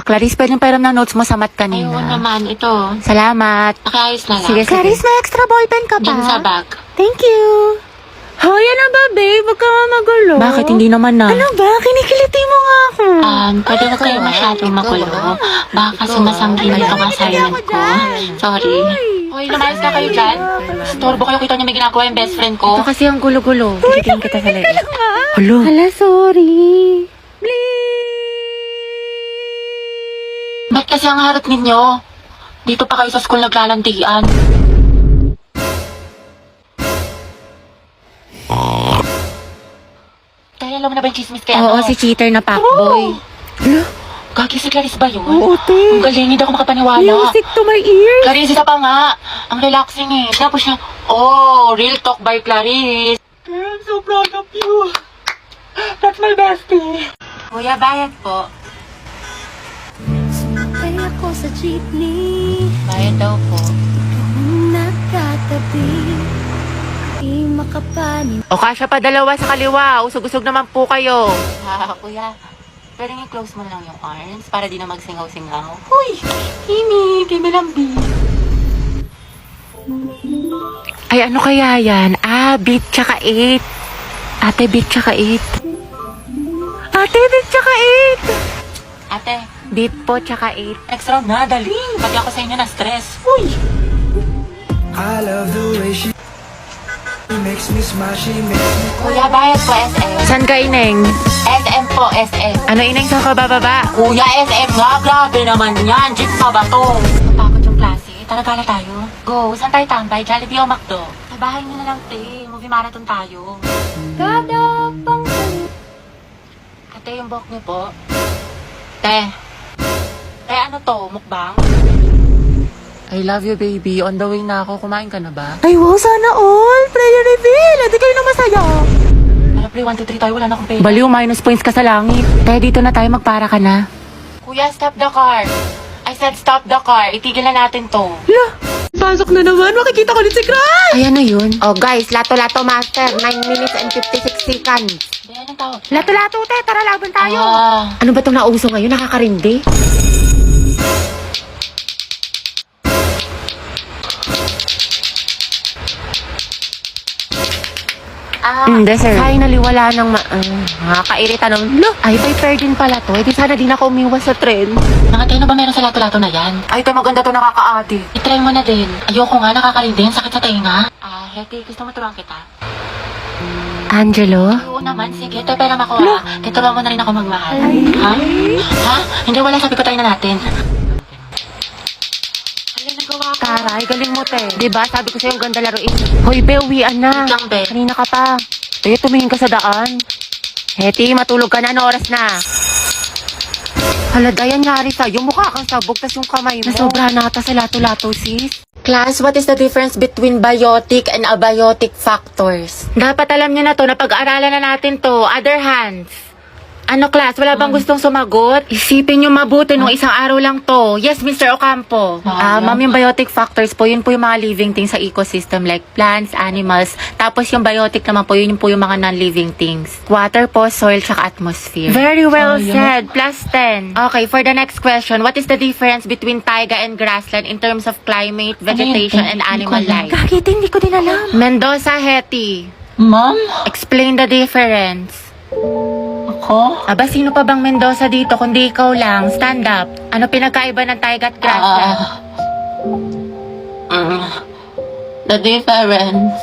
Clarice, pwedeng pairam ng notes mo sa mat kanina. Ayun naman, ito. Salamat. Nakiayos na lang. Sige, Clarice, may extra ballpen ka ba? Diyan sa bag. Thank you. Hoy, ano ba, babe? Huwag ka nga magulo. Bakit? Hindi naman na. Ano ba? Kinikiliti mo nga ako. Pwede na kayo masyadong magulo. Baka kasi masanggin itong assignment ko. Sorry. Hoy, lumayas na kayo dyan. Storbo kayo, kita niyo may ginagawa yung best friend ko. Ito kasi ang gulo-gulo. Titigin kita sa leeg. Hulo. Hala, sorry. Ba't kasi ang harap ninyo? Dito pa kayo sa school naglalandian. Kaya alam mo na ba yung chismis kaya Oo, si cheater na fuckboy. Gagi si Clarice ba yun? Oo, te. Ang galing, hindi ako makapaniwala. Music to my ears. Clarice, isa pa nga. Ang relaxing eh. Tapos siya, oh, real talk by Clarice. I'm so proud of you. That's my bestie. Kuya, bayad po. Sumakay ako sa jeepney, Bayad daw po. nakatabi, di makapanin. O kasya pa dalawa sa kaliwa. Usog-usog naman po kayo. Kuya, pwede i-close mo lang yung arms para di na magsingaw-singaw. Huy! Kimi! Kimi lambi! Ay, ano kaya yan? Beat tsaka 8. Ate, beat tsaka 8. Ate, beat tsaka Ate, 8. Beat po tsaka 8. extra na, dali! Pati ako sa inyo na stress. Huy! I love the way she makes me smile, she makes me Kuya, bayad po SM. San ka, Ineng? SM po, SM. Ano, Ineng, sa kabababa? Kuya, SM nga, grabe naman yan. Jeep pa ba to? Napakot yung klase. Tara, gala tayo. Go, saan tayo tambay? Jollibee o McDo? Sa bahay niyo na lang, te. Movie marathon tayo. Kada pang Ate, yung buhok niyo po. Te. Te, ano to? Mukbang? I love you, baby. On the way na ako. Kumain ka na ba? Ay, wow, sana all. Prayer reveal. Hindi kayo na masaya. Ano, pre, 1, 2, 3 tayo. Wala na akong pera. Baliw, minus points ka sa langit. Kaya dito na tayo, magpara ka na. Kuya, stop the car. I said stop the car. Itigil na natin to. Pasok na naman. Makikita ko din si Crush. Ay, ano yun? Oh, guys, lato-lato master. 9 minutes and 56 seconds. Hindi, anong tawag? Lato-lato, te. Tara, laban tayo. Ah, Ano ba itong nauso ngayon? Nakakarindi? Sir. Finally, wala nang nakakairita ng, ay, by fair din pala to. Eh, di sana din ako umiwas sa trend. nakatay na ba meron sa lato-lato na yan? Ay, ito maganda to, nakakaati. I-try mo na din. Ayoko nga, nakakalindin. Sakit sa tenga. Hetty, gusto mo turuan kita? Angelo? Oo naman, sige. Ito, pera ako ha. Tuturuan mo na rin ako magmahal. Ha? Ha? Hindi, wala. Sabi ko tayo na natin. Ay, nagawa ko. Taray, galing mo, te. Diba? Sabi ko sa'yo, ang ganda laruin. Hoy, be, uwian na. Wait lang, be. Kanina ka pa. Te, tumingin ka sa daan. Hetty, matulog ka na. Ano oras na? Hala, Dayan, yari sa'yo. Mukha kang sabog, tas yung kamay mo. Nasobra na ata sa lato-lato, sis. Class, what is the difference between biotic and abiotic factors? Dapat alam niyo na to, napag-aaralan na natin to. Other hands. Ano, class? Wala bang gustong sumagot? Isipin niyo mabuti nung isang araw lang to. Yes, Mr. Ocampo. Ma'am, yung biotic factors po, yun po yung mga living things sa ecosystem like plants, animals. Tapos yung biotic naman po, yun po yung mga non-living things. Water po, soil, tsaka atmosphere. Very well said. Plus 10. Okay, for the next question, what is the difference between taiga and grassland in terms of climate, vegetation, and animal life? Kakita, hindi ko din alam. Mendoza, Hetty. Ma'am? Explain the difference. Ako? Aba, sino pa bang Mendoza dito kundi ikaw lang? Stand up. Ano pinagkaiba ng taiga at grassland? The difference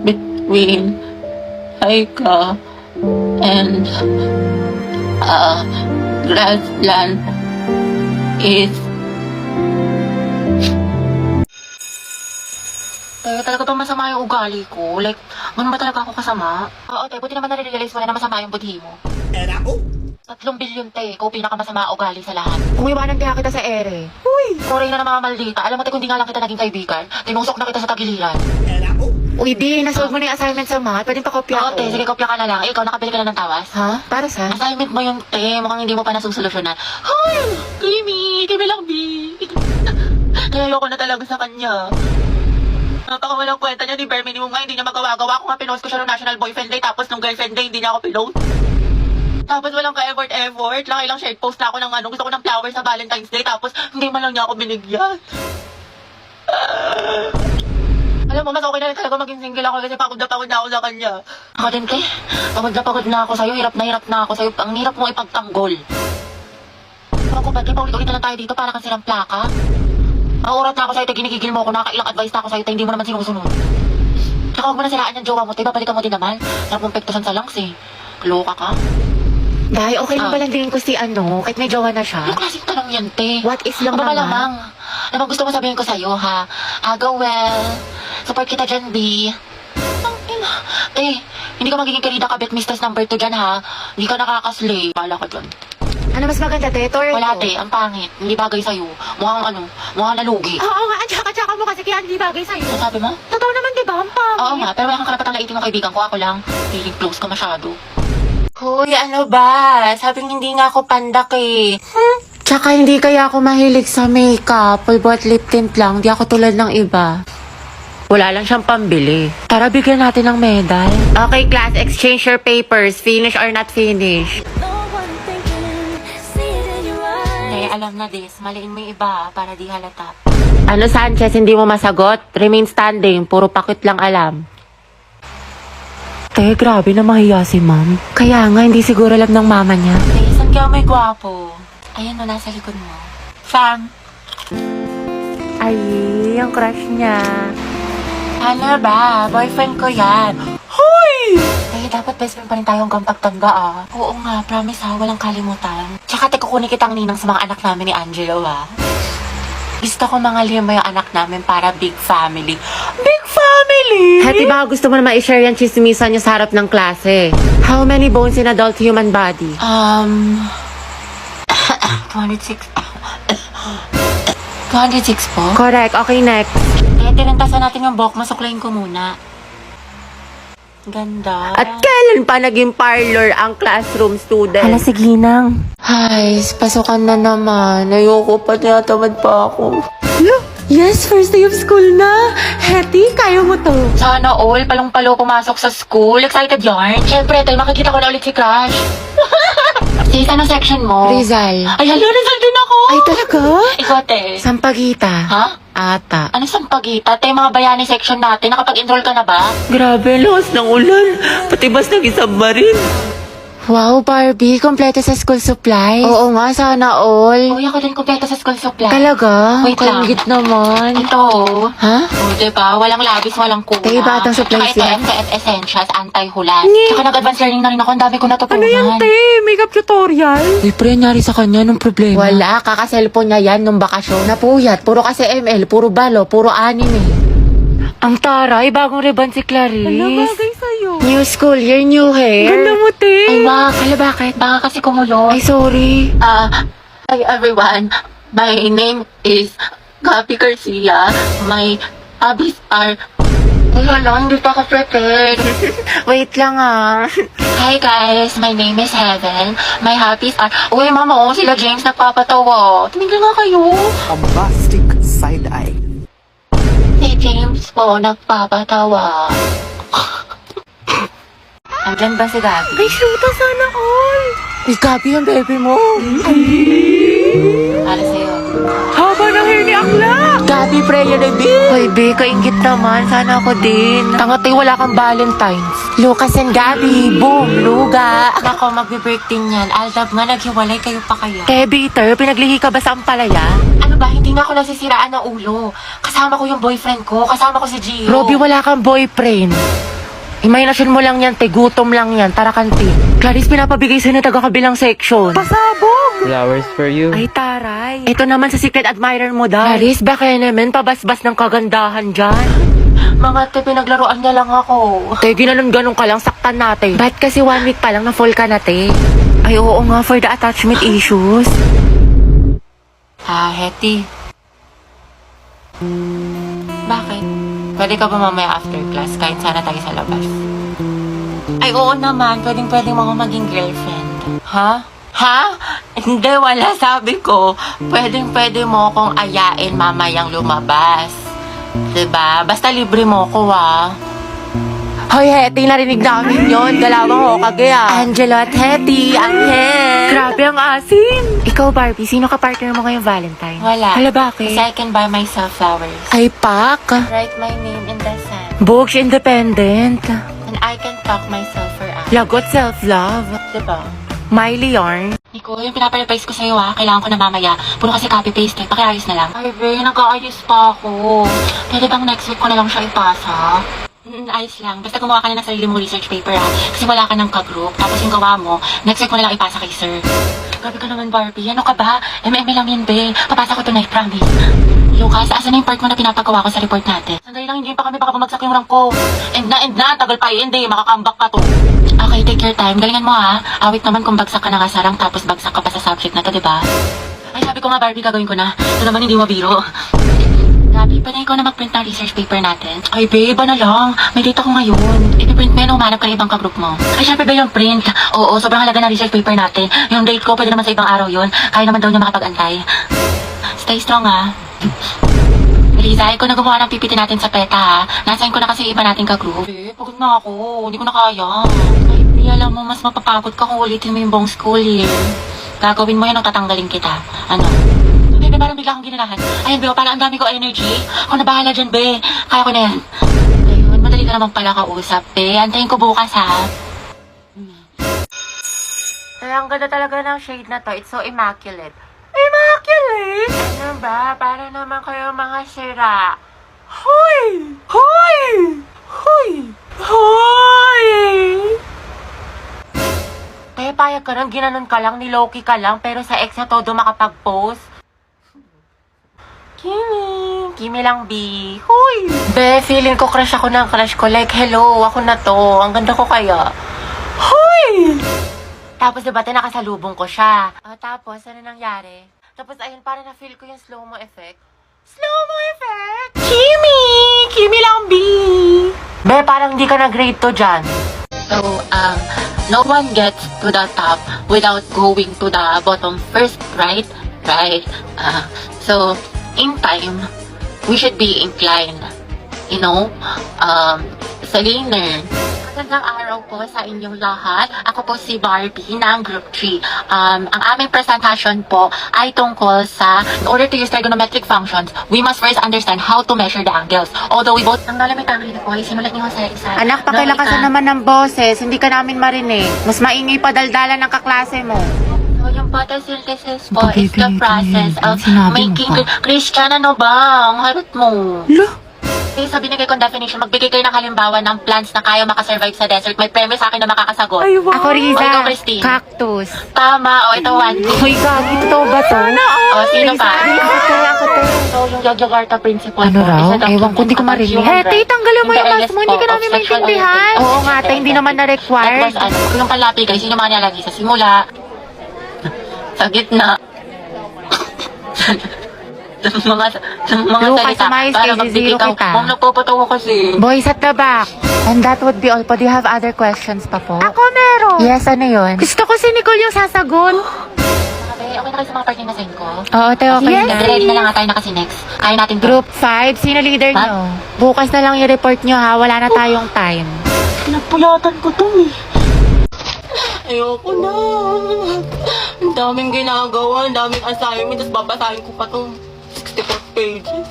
between Haika and grassland is talaga bang masama yung ugali ko? Like, ganun ba talaga ako kasama? Oo, te, buti naman nare-realize mo na masama yung budhi mo. 3 bilyon, te. Ikaw pinakamasama ugali sa lahat. Kung iwanan kaya kita sa ere. Sorry na mga maldita. Alam mo, te, kung di nga lang kita naging kaibigan, tinusok na kita sa tagiliran. Uy, di, nasolve mo na yung assignment sa mga. Pwedeng pakopya Oo, ko. te, sige, kopya ka na lang. Ikaw, nakabili ka na ng tawas? Ha? Para sa? Assignment mo yung te, mukhang hindi mo pa nasusolusyonan. Hoy! Kimi lang, B. Naloloko na talaga sa kanya. Napakawalang kwenta niya ni bare minimum nga, hindi niya magawa-gawa. Kung nga pinost ko siya ng National Boyfriend Day, tapos nung Girlfriend Day, hindi niya ako pinost. Tapos walang ka-effort. Lang shade post na ako ng ano. Gusto ko ng flowers sa Valentine's Day. Tapos hindi man lang niya ako binigyan. Alam mo, mas okay na rin talaga maging single ako kasi pagod na ako sa kanya. Ako din, te. Pagod na ako sa'yo. Hirap na ako sa'yo. Ang hirap mo ipagtanggol. Ako ba, te, paulit-ulit na lang tayo dito para kang silang plaka. Nauurat na ako sa'yo, te. Ginigigil mo ako. Nakailang advice na ako sa'yo, te. Hindi mo naman sinusunod. Tsaka huwag mo na siraan yung jowa mo, te. Babalikan mo din naman. Sarap mong pektusan sa langs, eh. Loka ka. Dahil okay lang balandingin ko si ano, kahit may jowa na siya. Ano klaseng tanong yan, te? What is lang Ang naman? malamang. Ano bang gusto mo sabihin ko sa'yo, ha? Go well. Support kita dyan, B. Ang ina. Te, hindi ka magiging karida kabit mistress number 2 dyan, ha? Hindi ka nakakaslay. Bala ka dyan. Ano mas maganda, te? Ito or Wala, ito? te. Ang pangit. Hindi bagay sa'yo. Mukhang nalugi. Oo nga, ang tsaka-tsaka mo kasi kaya hindi bagay sa'yo. Ano sabi mo? Totoo naman, di ba? Ang pangit. Oo nga, pero wala kang karapatang laitin ng kaibigan ko. Ako lang. Feeling close ka masyado. Hoy, ano ba? Sabing hindi nga ako pandak eh. Tsaka hindi kaya ako mahilig sa makeup. Pulbo lip tint lang. Di ako tulad ng iba. Wala lang siyang pambili. Tara, bigyan natin ng medal. Okay, class. Exchange your papers. Finish or not finish. No one thinking, see it in your eyes. Te, alam na this. Maliin mo yung iba para di halata. Ano, Sanchez? Hindi mo masagot? Remain standing. Puro pakit lang alam. Te, grabe na mahiya si ma'am. Kaya nga, hindi siguro alam ng mama niya. Te, saan kaya may gwapo? Ayan o, nasa likod mo. Sam! Ay, ang crush niya. Ano ba? Boyfriend ko yan. Hoy! Eh, dapat best friend pa rin tayo hanggang pagtanda, ah. Oo nga, promise ha, walang kalimutan. Tsaka te, kukunin kitang ninang sa mga anak namin ni Angelo, ha. Gusto ko mga lima yung anak namin para big family. Big family! Hati, baka gusto mo na ma-share yan chismisan niyo sa harap ng klase. How many bones in adult human body? 206. 206 po? Correct. Okay, next. Eh, tirintasan natin yung buhok. Masuklayin ko muna. Ganda. At kailan pa naging parlor ang classroom student? Hala, sige nang. Ay, pasukan na naman. Ayoko pa, tinatamad pa ako. Yes, first day of school na. Hetty, kaya mo to. Sana all, palong-palo pumasok sa school. Excited yarn. Siyempre, tayo makikita ko na ulit si Crush. Sis, ano section mo? Rizal. Ay, hala, Rizal din ako. Ay, talaga? Ikaw, te. Sampagita. Ha? Ata. Ano sampagita? Te, mga bayani section natin. Nakapag-enroll ka na ba? Grabe, lakas ng ulan. Pati bas naging submarine. Wow, Barbie. Kompleto sa school supply. Oo nga, sana all. Uy, ako din kumpleto sa school supply. Talaga? Wait lang. Kaingit naman. Ito, oh. Ha? O, diba? Walang labis, walang kulang. Te, batang supplies Tsaka ito, yan. MCF Essentials, anti-hulas. Tsaka nag-advance learning na rin ako. Ang dami ko natutunan. Ano yan, te? Makeup tutorial? Uy, pre, nangyari sa kanya nung problema. Wala, kaka-cellphone niya yan nung bakasyon. Napuyat, puro kasi ML, puro balo, puro anime. Ang taray, bagong ribbon si Clarice. Ano bagay sa'yo? New school year, new hair. Ganda mo, te. Ay, wag. Hala, bakit? Baka kasi kumulo. Ay, sorry. Hi everyone. My name is Gabi Garcia. My hobbies are... Wala, hindi pa ako prepared. Wait lang ah. Hi guys, my name is Heaven. My hobbies are... Uy, mama, sila James nagpapatawa. Tumigil nga kayo. Bombastic side-eye. Si James po nagpapatawa. Andyan ba si Gabi? Ay, shoota sana all. Ay, Gabi yung baby mo. Para sa'yo. Haba ng hair ni Akla. Gabi, prayer na B. Hoy, B, kaingit naman. Sana ako din. Tangatay, wala kang Valentine's. Lucas and Gabi, boom, luga. Ako, magbe-birthday niyan. Aldab nga, naghiwalay kayo pa kaya. Peter, pinaglihi ka ba sa ampalaya? Ano ba, hindi nga ako nasisiraan ng ulo. Kasama ko yung boyfriend ko. Kasama ko si Gio. Robby, wala kang boyfriend. Imahinasyon mo lang yan, te. Gutom lang yan. Tara, kanti. Clarice, pinapabigay sa'yo na taga-kabilang section. Pasabog. Flowers for you. Ay, taray. Ito naman sa secret admirer mo daw. Clarice, baka naman pabasbas ng kagandahan dyan. Mga te, pinaglaruan niya lang ako. Te, ginanon-ganon ka lang, saktan natin. Ba't kasi 1 week pa lang na full ka na, te? Ay, oo nga, for the attachment issues. Hetty. Bakit? Pwede ka ba mamaya after class? Kahit sana tayo sa labas. Ay, oo naman. Pwede mo ako maging girlfriend. Ha? Ha? Hindi, wala. Sabi ko, pwede mo akong ayain mamayang lumabas. Diba? Basta libre mo ko, Hoy, Hetty, narinig namin yon. Galawang Hokage ah. Angelo at Hetty, Angel. Grabe ang asim. Ikaw, Barbie, sino ka partner mo ngayong Valentine? Wala. Hala, bakit? Kasi I can buy myself flowers. Ay, pak. Write my name in the sand. Books independent. And I can talk myself for hours. Lagot self-love. Diba? Miley yarn. Nico, yung pinaparevise ko sa'yo kailangan ko na mamaya. Puro kasi copy-paste pakiayos na lang. Ay, Be, nag-aayos pa ako. Pwede bang next week ko na lang siya ipasa? Ayos lang. Basta gumawa ka na ng sarili mong research paper kasi wala ka ng ka-group. Tapos yung gawa mo, next week mo na lang ipasa kay sir. Grabe ka naman, Barbie. Ano ka ba? MM lang yan, Be. Papasa ko tonight, promise. Lucas, asan na yung part mo na pinapagawa ko sa report natin? Sandali lang, hindi pa kami baka bumagsak yung rank ko. End na. Tagal pa hindi. Makakambak ka to. Okay, take your time. Galingan mo Awit naman kung bagsak ka na nga sa rank tapos bagsak ka pa sa subject na to, diba? Ay, sabi ko nga, Barbie, gagawin ko na. Ito naman hindi mabiro. Gabi, pwede ikaw na mag-print ng research paper natin? Ay, babe, iba na lang. May data ko ngayon. I-print mo yan, umanap ka ng ibang ka-group mo. Ay, syempre ba yung print? Oo, sobrang halaga ng research paper natin. Yung date ko, pwede naman sa ibang araw yun. Kaya naman daw niya makapag-antay. Stay strong, Riza, ikaw na gumawa ng PPT natin sa PETA, Nasayin ko na kasi iba nating ka-group. Eh, pagod na ako. Hindi ko na kaya. Ay, di alam mo, mas mapapagod ka kung ulitin mo yung buong school year. Gagawin mo yan o tatanggalin kita. Ano? Be, parang bigla akong ginanahan. Ayun, Be, parang ang dami ko energy. Ako na bahala dyan, Be. Kaya ko na yan. Ayun, madali ka naman pala kausap, Be. Antayin ko bukas, Ay, ang ganda talaga ng shade na to. It's so immaculate. Immaculate? Ano ba? Para naman kayo mga sira. Hoy! Hoy! Hoy! Hoy! Kaya payag ka lang, ginanon ka lang, niloki ka lang, pero sa ex na todo makapag-post. Kimi lang, B. Hoy! Be, feeling ko crush ako ng crush ko. Like, hello, ako na to. Ang ganda ko kaya. Hoy! Tapos diba, nakasalubong ko siya. Tapos, ano nangyari? Tapos, ayun, parang na-feel ko yung slow-mo effect. Slow-mo effect? Kimi! Kimi lang, B. Be, parang hindi ka na-grade to dyan. So, no one gets to the top without going to the bottom first, right? Right. So, in time, we should be inclined, sa learner. Magandang araw po sa inyong lahat. Ako po si Barbie ng Group 3. Ang aming presentation po ay tungkol sa, in order to use trigonometric functions, we must first understand how to measure the angles. Although we both, ang lalamig ang rin po, simulat niyo sa isa. Anak, pakilakasan naman ng boses. Hindi ka namin marinig. Mas maingay pa daldalan ng kaklase mo. So, yung photosynthesis po is the process of making... Christian, ano ba? Ang harot mo. Sa binigay kong definition, magbigay kayo ng halimbawa ng plants na kaya makasurvive sa desert. May premise sa akin na makakasagot. Ako, Riza. O, ikaw, Christine. Cactus. Tama. O, ito, one. Uy, gagi. Totoo ba to? O, sino pa? Ako to. So, yung Yogyakarta principle Ano po, raw? is a document Ewan ko, hindi ko about marinig. human Hey, rights. tanggalin mo yung In the mask mo. Hindi ka earliest namin form of sexual maintindihan. orientation. Oo nga, tayo, hindi naman na-required. That was, yung palapi, guys, yun yung mga nilalagay sa simula. Sa gitna. sa mga Lucas, salita umayos para kayo, magbigay zero ka. kita. Ma'am, nagpapatawa kasi. Boys at the back. And that would be all po. Do you have other questions pa po? Ako meron. Yes, ano yun? Gusto ko si Nicole yung sasagot. Okay na kayo sa mga parting na send ko? Oo, tayo okay Yes, na. ready na lang nga tayo na kasi next. Kaya natin to. Group 5, sino leader Ma'am? nyo? Bukas na lang i-report nyo ha. Wala na tayong time. Pinagpulatan ko to Ayoko na. Ang daming ginagawa, ang daming assignment, tapos babasahin ko pa to 64 pages.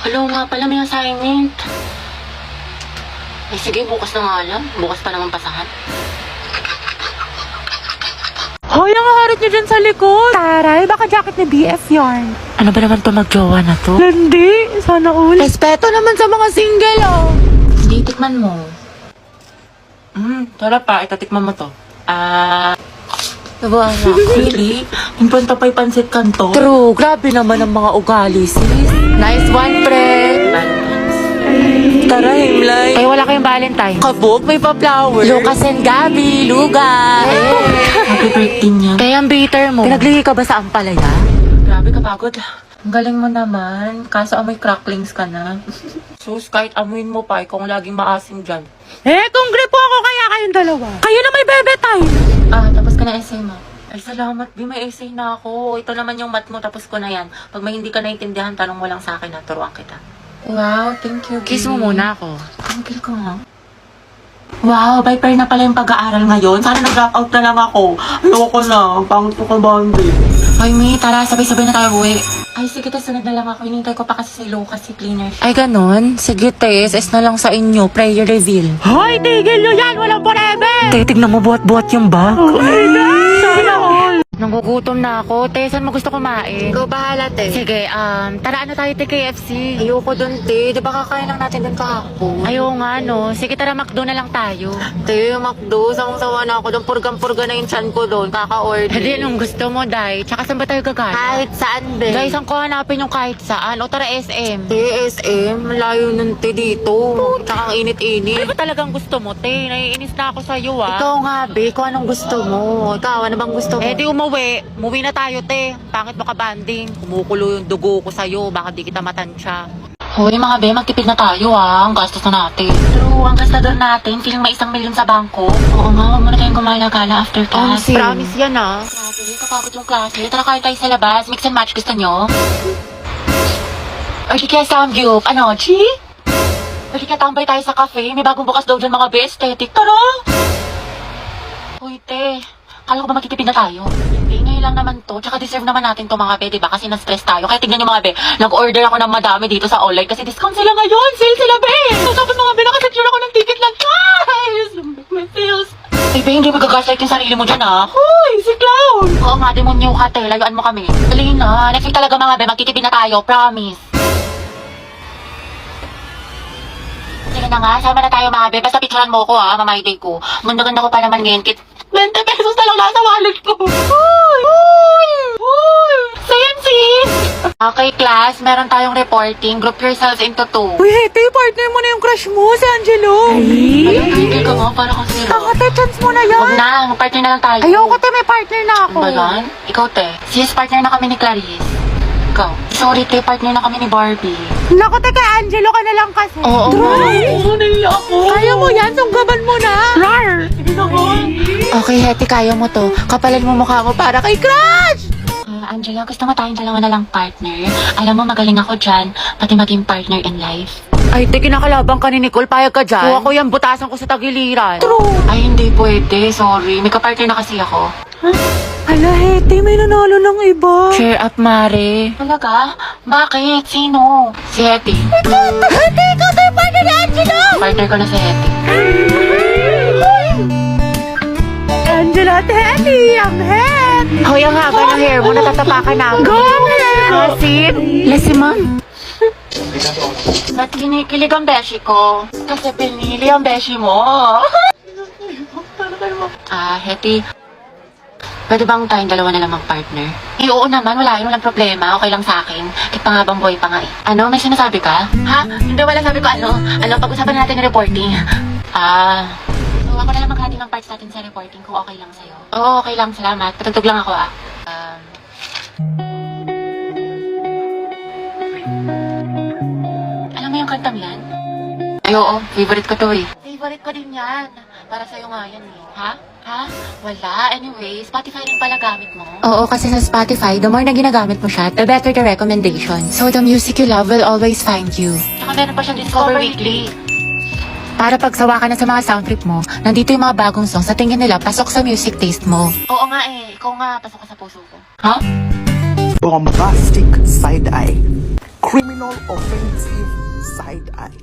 Hello nga pala, may assignment. Eh sige, bukas na nga lang. Bukas pa naman pasahan. Hoy, nangaharot nyo dyan sa likod. Taray, baka jacket ni BF yarn. Ano ba naman to magjowa na to? Hindi, sana all. Respeto naman sa mga single, oh. Hindi, tikman mo. Tara pa, itatikman mo to. Nabuha na. Really? Impanta pa'y pansit kanto? True, grabe naman ang mga ugali, sis. Nice one, pre. Tara, Himlay. Ay, wala kayong Valentine. Kabog, may pa-flower. Lucas and Gabi, Luga. Happy birthday niya. Kaya ang bitter mo. Pinaglihi ka ba sa ampalaya? Grabe, kapagod. Ang galing mo naman. Kaso amoy cracklings ka na. Sus, kahit amuin mo pa, ikaw ang laging maasim dyan. Kung gripo ako kaya kayong dalawa. Kayo na may bebe time. Tapos ka na essay mo. Ay, salamat, Bi. May essay na ako. Ito naman yung math mo, tapos ko na yan. Pag may hindi ka naintindihan, tanong mo lang sa akin, turuan kita. Wow, thank you, Bi. Kiss mo muna ako. Thank ko nga. Wow, by pair na pala yung pag-aaral ngayon. Sana nag-drop out na lang ako. Ayoko na. Pangit ko ka, Bambi. Ay, Mi, tara. Sabay-sabay na tayo uwi. Ay, sige, sunod na lang ako. Hinintay ko pa kasi si Lucas, si cleaner. Ay, ganon? Sige, Tess. Es na lang sa inyo. Prayer reveal. Hoy, tigil nyo yan! Walang forever! Tignan mo buhat-buhat yung bag. Sana all! Nanggugutom na ako. Te, saan mo gusto kumain? Ikaw bahala, te. Sige, tara na tayo te KFC. Ayoko dun, te. Di ba kakain lang natin dun kahapon? Ayaw nga, no. Sige, tara, McDo na lang tayo. Te, McDo. Sawang-sawa na ako dun. Purgang-purga na yung chan ko dun. Kaka-order. Hindi, anong gusto mo, Day? Tsaka saan ba tayo gagana? Kahit saan, be. Guys, ang ko hanapin yung kahit saan. O tara, SM. Te, SM. Malayo nun, te, dito. Tsaka ang init-init. Ano ba talagang gusto mo, te? Naiinis na ako sa'yo, Ikaw nga, be. Ikaw anong gusto mo? Ikaw, ano bang gusto mo? Eh, di umuwi. Umuwi na tayo, te. Pangit mo ka banding. Kumukulo yung dugo ko sa'yo. Baka di kita matansya. Hoy, mga be, magtipid na tayo, Ang gastos na natin. True, ang gastador natin. Feeling may 1 million sa bangko. Oo nga, huwag muna tayong gumala-gala after class. Promise yan, Grabe, kapagod yung klase. Tara, kain tayo sa labas. Mix and match, gusto nyo? Or di kaya samgyup. Ano, Chi? Or di kaya tambay tayo sa cafe. May bagong bukas daw dyan, mga be. Aesthetic. Tara! Uy, te. Kala ko ba magtitipid na tayo? Hindi, ngayon lang naman to. Tsaka deserve naman natin to, mga be, diba? Kasi na-stress tayo. Kaya tignan nyo, mga be. Nag-order ako ng madami dito sa online kasi discount sila ngayon. Sale sila, be! So, tapos, mga be, nakasecure ako ng ticket lang. Guys! May sales. Ay, be, hindi magagaslight yung sarili mo dyan, Hoy, si Clown! Oo nga, demonyo ka, te. Layuan mo kami. Dali na. Next week talaga, mga be. Magtitipid na tayo. Promise. Sige na nga, sama na tayo, mga be. Basta picturean mo ko, mamay-day ko. Ganda-ganda ko pa naman ngayon. 20 pesos na lang nasa wallet ko. Hoy! Science! Okay, class. Meron tayong reporting. Group yourselves into 2. Uy, Hete, partner mo na yung crush mo, si Angelo. Ayun, tigil ka mo. Para kang zero. Kakate, chance mo na Huwag yan. na. Partner na lang tayo. Ayoko, te, may partner na ako. Ano ba yan? Ikaw, te. Sis, partner na kami ni Clarice. Ikaw. Sorry, te. Partner na kami ni Barbie. Naku, te, kay Angelo ka na lang kasi. Oo. Dry. Naiya ako. Kaya mo yan, sunggaban mo na. Rar. Okay, Hetty, kaya mo to. Kapalan mo mukha mo para kay Crush! Angela, gusto mo tayong dalawa na lang partner? Alam mo, magaling ako dyan. Pati maging partner in life. Ay, te, kinakalabang ka ni Nicole. Payag ka dyan. Kuha ko yan, butasan ko sa tagiliran. Ay, hindi pwede. Sorry. May kapartner na kasi ako. Ala, Hete, may nanalo ng iba. Cheer up, Mare. Talaga? Bakit? Sino? Si Hetty. Hete, ikaw tayo partner ni Angelo. Partner ko na si Hetty. Angelo at Hete, ang head. Hoy, ang haba ng hair mo. Natatapakan na. Go, Angelo. Asin. Lasiman. Ba't kinikilig ang beshi ko? Kasi pinili ang beshi mo. Hetty. Pwede bang tayong dalawa na lang mag-partner? Eh, oo naman. Wala yun. Walang problema. Okay lang sa akin. Kahit pa nga bang boy pa nga eh. Ano? May sinasabi ka? Ha? Hindi, wala sabi ko ano. Pag-usapan natin yung reporting. So, ako na lang maghati ng parts natin sa reporting kung okay lang sa'yo. Oo, okay lang. Salamat. Patugtog lang ako Alam mo yung kantang yan? Ay, oo. Favorite ko to eh. Favorite ko din yan. Para sa'yo nga yan eh. Ha? Wala. Anyway, Spotify rin pala gamit mo. Oo, kasi sa Spotify, the more na ginagamit mo siya, the better the recommendation. So the music you love will always find you. Tsaka meron pa siyang Discover Weekly. Para pagsawa ka na sa mga sound trip mo, nandito yung mga bagong songs sa tingin nila pasok sa music taste mo. Oo nga eh. Ikaw nga, pasok ka sa puso ko. Ha? Bombastic side eye. Criminal offensive side eye.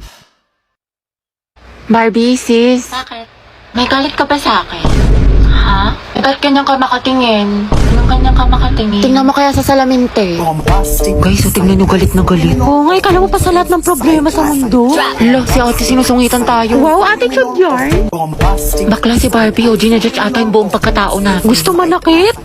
Barbie, sis. Bakit? May galit ka ba sa akin? Ha? Ba't ganyan ka makatingin? Anong ganyan ka makatingin? Tingnan mo kaya sa salamin, te. Bombastic Guys, tingnan nyo galit na galit. Oo nga, ikala mo pa sa lahat ng problema sa mundo. Hala, si ate sinusungitan tayo. Wow, attitude yarn. bombastic Bakla si Barbie, o ginajudge ata yung buong pagkatao natin. Gusto manakit?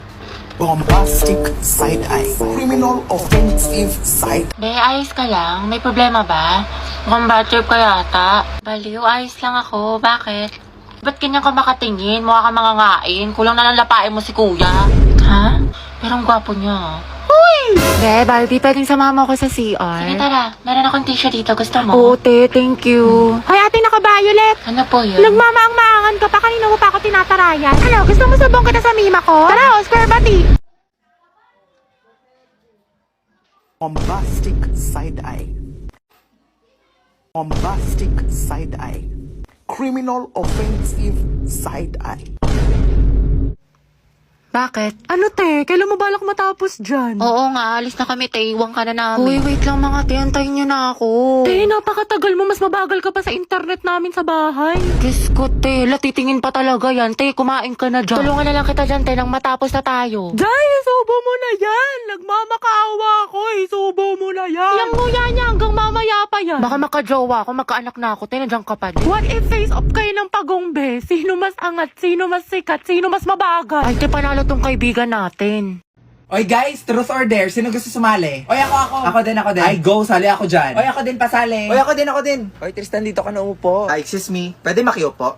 bombastic side eye. Criminal offensive side Be, ayos ka lang? May problema ba? Mukhang bad trip ka yata. Baliw, ayos lang ako. Bakit? Ba't ganyan ka makatingin? Mukha ka mangangain. Kulang na lang lapain mo si kuya. Ha? Pero ang gwapo niya. Uy! Be, Barbie, pwedeng sumama ako sa CR? Sige, tara. Meron akong tissue dito. Gusto mo? Oo, te, thank you. Ay, ate, naka-violet. Ano po yun? Nagmamaang-maangan ka pa, kanina mo pa ako tinatarayan. Ano, gusto mo sabong kita sa mima ko? Tara, Oscar, bati. Bombastic side eye. Bombastic side eye. Criminal offensive side eye. Bakit? Ano te? Kailan mo balak matapos dyan? Oo nga, alis na kami. Iwan ka na namin. Uy, wait lang mga te, antayin niyo na ako. Te, napakatagal mo. Mas mabagal ka pa sa internet namin sa bahay. Diyos ko, te, titingin pa talaga yan. Te, kumain ka na dyan. Tulungan na lang kita dyan, te, nang matapos na tayo. Day, isubo mo na yan. Nagmamakaawa ako. Isubo mo na yan. Yung nguya niya hanggang mamaya pa yan. Baka makajowa ako, magkaanak na ako. Te, nandiyan ka pa din. What if face off kayo ng pagongbe? Sino mas angat? Sino mas sikat? Sino mas mabagal? Ay, te, panalo tong kaibigan natin. Oy guys, truth or dare? Sino gusto sumali? Oy, ako. Ako din. Ay, go, sali ako dyan. Oy, ako din, pasali. Oy, ako din. Oy, Tristan, dito ka na umupo. Ay, excuse me. Pwede makiupo?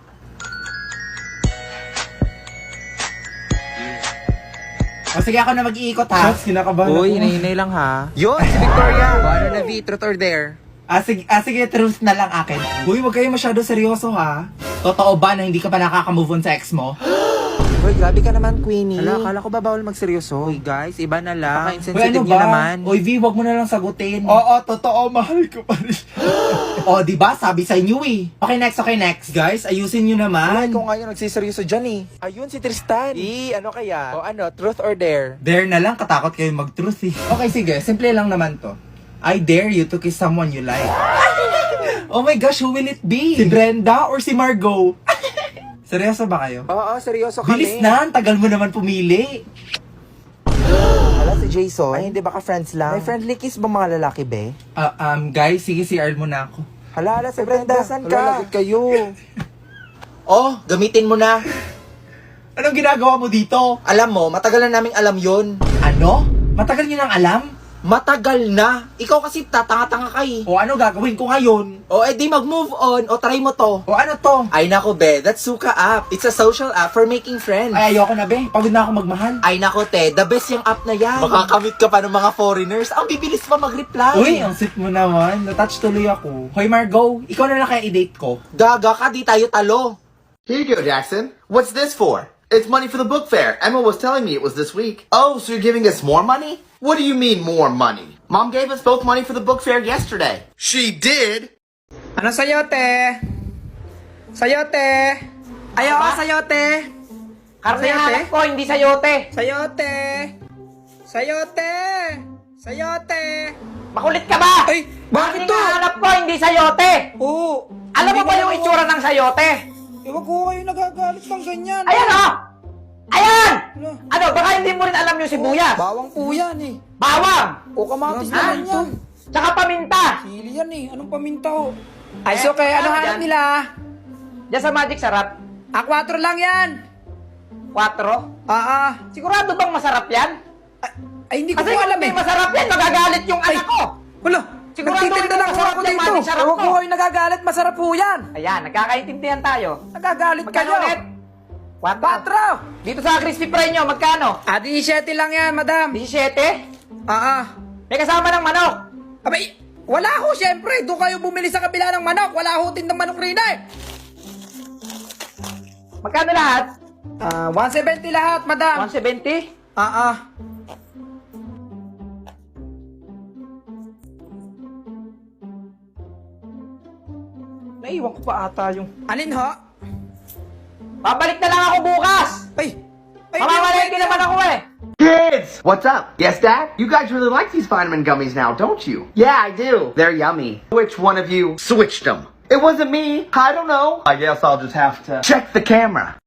O sige, ako na mag-iikot ha. Kinakabahan Uy, hinay lang ha. Yun, si Victoria. Ano na, V? Truth or dare? Sige, truth na lang akin. Uy, wag kayo masyado seryoso ha. Totoo ba na hindi ka pa nakaka-move on sa ex mo? Uy, grabe ka naman, Queenie. Hala, akala ko ba bawal magseryoso? Uy, guys, iba na lang. Uy, Napaka-insensitive niyo naman. Uy, V, wag mo na lang sagutin. Oo, totoo, mahal ko pa rin. O, di ba? Sabi sa inyo eh. Okay, next. Guys, ayusin nyo Ay, naman. kung ngayon nagsiseryoso dyan eh. Ayun, si Tristan. Ano kaya? O ano, truth or dare? Dare na lang, katakot kayo mag-truth eh. Okay, sige. Simple lang naman to. I dare you to kiss someone you like. Oh my gosh, who will it be? Si Brenda or si Margot? Seryoso ba kayo? Oo, seryoso kami. Bilis na, ang tagal mo naman pumili. Hala, si Jason. Ay, hindi baka friends lang? May friendly kiss ba mga lalaki, be? Guys, sige, CR mo na ako. Hala, si Brenda, saan ka? Hala, lagot kayo. Oh, gamitin mo na. Anong ginagawa mo dito? Alam mo, matagal na naming alam yun. Ano? Matagal niyo nang alam? Matagal na. Ikaw kasi tatanga-tanga ka eh. O ano gagawin ko ngayon? O edi mag-move on. O try mo to. O ano to? Ay nako be, that's Suka app. It's a social app for making friends. Ay, ayoko na be. Pagod na ako magmahal. Ay nako te, the best yung app na yan. Makakamit ka pa ng mga foreigners. Ang bibilis pa mag-reply. Uy, ang sweet mo naman. Natouch tuloy ako. Hoy Margot, ikaw na lang kaya i-date ko. Gaga ka, di tayo talo. Here you go, Jackson. What's this for? It's money for the book fair. Emma was telling me it was this week. Oh, so you're giving us more money? What do you mean more money? Mom gave us both money for the book fair yesterday. She did? Ano sayote? Sayote? Ayaw ka sayote? Karne hanap ko, hindi sayote. Sayote? Sayote? Sayote? Makulit ka ba? Ay, bakit to? hanap ko, hindi sayote. Oo. Alam mo ba yung itsura ng sayote? Ewan ko kayo nagagalit ng ganyan. Ayan o! Ayan! Ano, baka hindi mo rin alam yung sibuyas. Bawang po yan eh. Bawang! O kamatis Ha? naman yan. Tsaka paminta! Sili yan eh. Anong paminta ho? Ay, so kaya ano hanap nila? Diyan sa Magic Sarap, 4 lang yan. 4. Sigurado bang masarap yan? Ay, hindi ko Kasi po kung alam hindi eh. masarap yan, magagalit yung anak ko. Wala, Sigurado nagtitinda hindi lang po masarap ako yung dito. Magic Sarap Ewan ko. ko kayo nagagalit, masarap po yan. Ayan, nagkakaintindihan tayo. Nagagalit Magkano kayo. ulit? 4. Dito sa crispy fry nyo, magkano? 17 lang yan, madam. 17? May May kasama ng manok. Abay, wala ho, syempre. Doon kayo bumili sa kabila ng manok. Wala ho tindang manok rin eh. Magkano lahat? 170 lahat, madam. 170? Naiwan ko pa ata yung... Alin ho? Babalik na lang ako bukas! Ay, Mamamalengke naman ako eh! Kids! What's up? Yes, Dad? You guys really like these vitamin gummies now, don't you? Yeah, I do. They're yummy. Which one of you switched them? It wasn't me. I don't know. I guess I'll just have to check the camera.